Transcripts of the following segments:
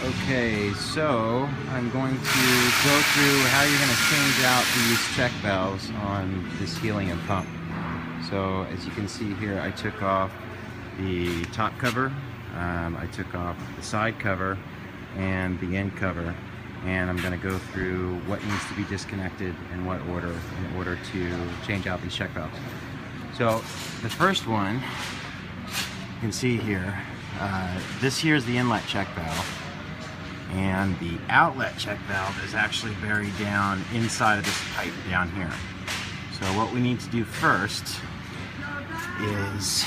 Okay, so I'm going to go through how you're going to change out these check valves on this helium pump. So as you can see here, I took off the top cover, I took off the side cover and the end cover, and I'm going to go through what needs to be disconnected in what order in order to change out these check valves. So the first one you can see here, this here is the inlet check valve, and the outlet check valve is actually buried down inside of this pipe down here. So what we need to do first is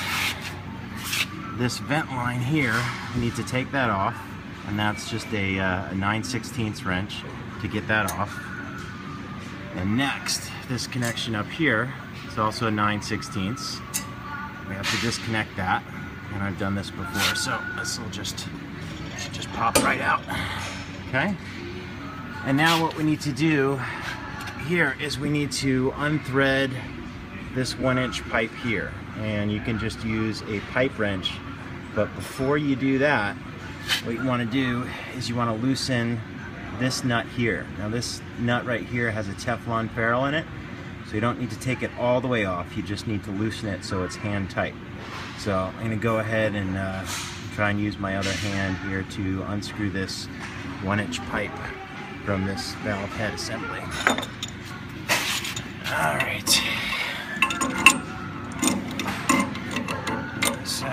this vent line here. We need to take that off, and that's just a 9/16 wrench to get that off. And next, this connection up here is also a 9/16. We have to disconnect that, and I've done this before, so this will just pop right out. Okay? And now what we need to do here is we need to unthread this 1-inch pipe here, and you can just use a pipe wrench. But before you do that, what you want to do is you want to loosen this nut here. Now this nut right here has a Teflon ferrule in it, so you don't need to take it all the way off. You just need to loosen it so it's hand tight. So I'm going to go ahead and try and use my other hand here to unscrew this 1-inch pipe from this valve head assembly. All right. So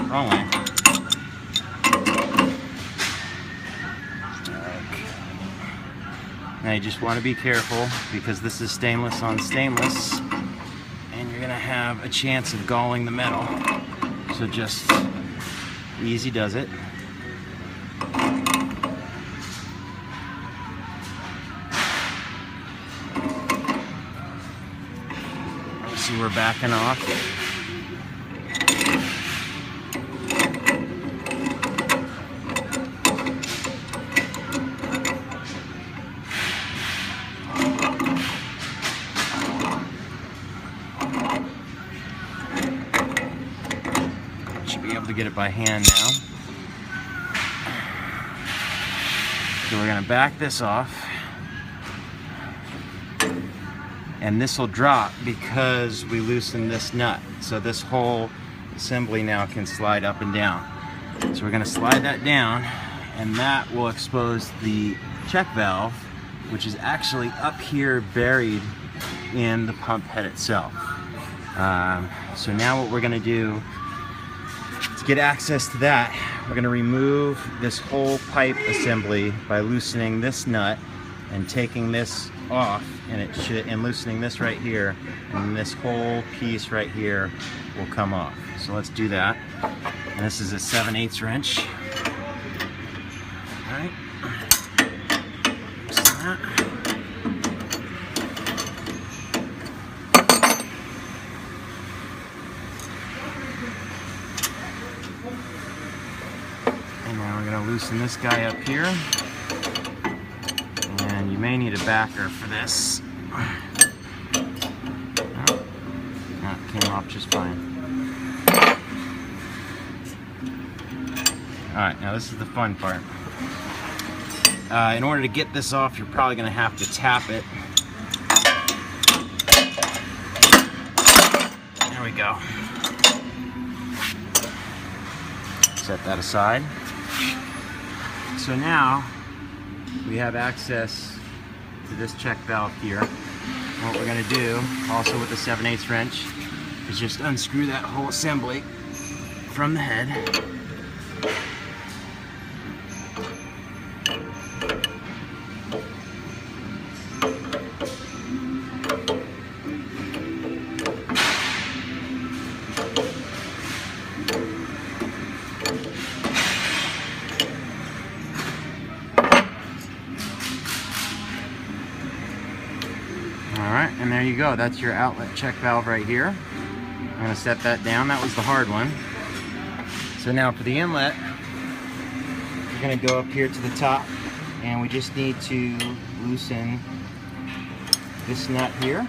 wrong way. Okay. Now you just want to be careful because this is stainless on stainless, and you're gonna have a chance of galling the metal. So just easy does it. See, we're backing off. Should be able to get it by hand now. So we're going to back this off. And this will drop because we loosened this nut. So this whole assembly now can slide up and down. So we're going to slide that down, and that will expose the check valve, which is actually up here buried in the pump head itself. So now what we're going to do to get access to that, we're going to remove this whole pipe assembly by loosening this nut and taking this off, and loosening this right here, and this whole piece right here will come off. So let's do that. And this is a 7/8 wrench. All right. Loosen that. And now we're going to loosen this guy up here. And you may need a backer for this. Oh, it came off just fine. Alright, now this is the fun part. In order to get this off, you're probably going to have to tap it. There we go. Set that aside. So now we have access to this check valve here. And what we're going to do, also with the 7/8 wrench, is just unscrew that whole assembly from the head. Alright, and there you go. That's your outlet check valve right here. I'm going to set that down. That was the hard one. So now for the inlet, we're going to go up here to the top, and we just need to loosen this nut here.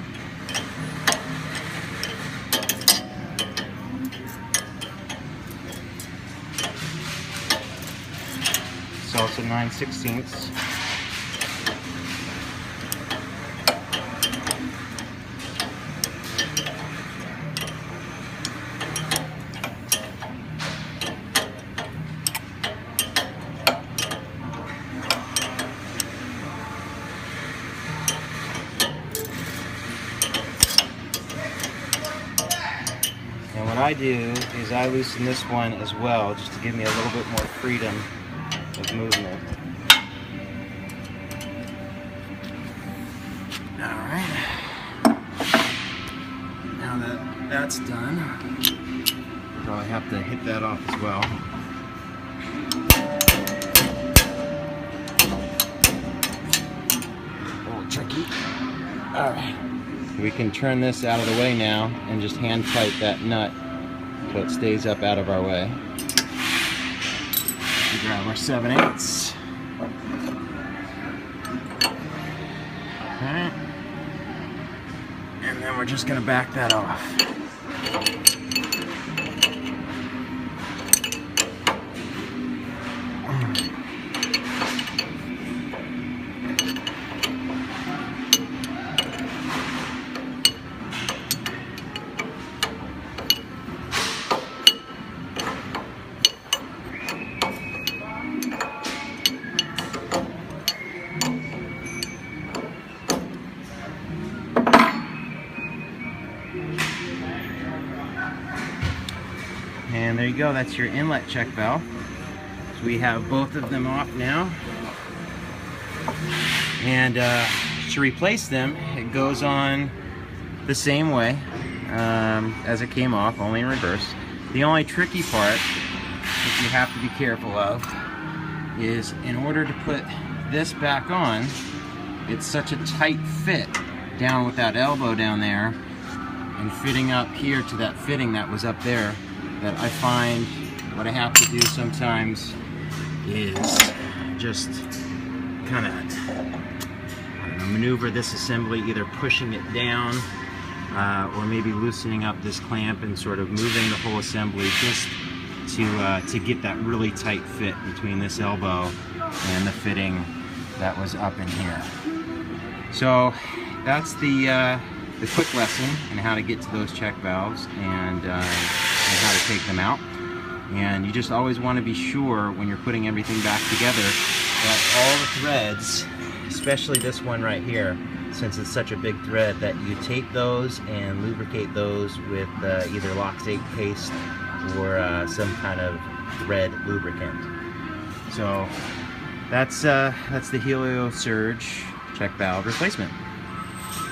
also 9/16. And what I do is I loosen this one as well, just to give me a little bit more freedom of movement. Alright. Now that that's done, I'll probably have to hit that off as well. A little tricky. Alright. We can turn this out of the way now and just hand tight that nut so it stays up out of our way. We grab our 7/8. Alright. And then we're just going to back that off. And there you go, that's your inlet check valve. So we have both of them off now. And to replace them, it goes on the same way as it came off, only in reverse. The only tricky part that you have to be careful of is, in order to put this back on, it's such a tight fit down with that elbow down there and fitting up here to that fitting that was up there, that I find what I have to do sometimes is just kind of maneuver this assembly, either pushing it down or maybe loosening up this clamp and sort of moving the whole assembly just to get that really tight fit between this elbow and the fitting that was up in here. So that's the quick lesson in how to get to those check valves and how to take them out. And you just always want to be sure when you're putting everything back together that all the threads, especially this one right here, since it's such a big thread, that you tape those and lubricate those with either Loxate paste or some kind of thread lubricant. So that's the Helio-Surge check valve replacement.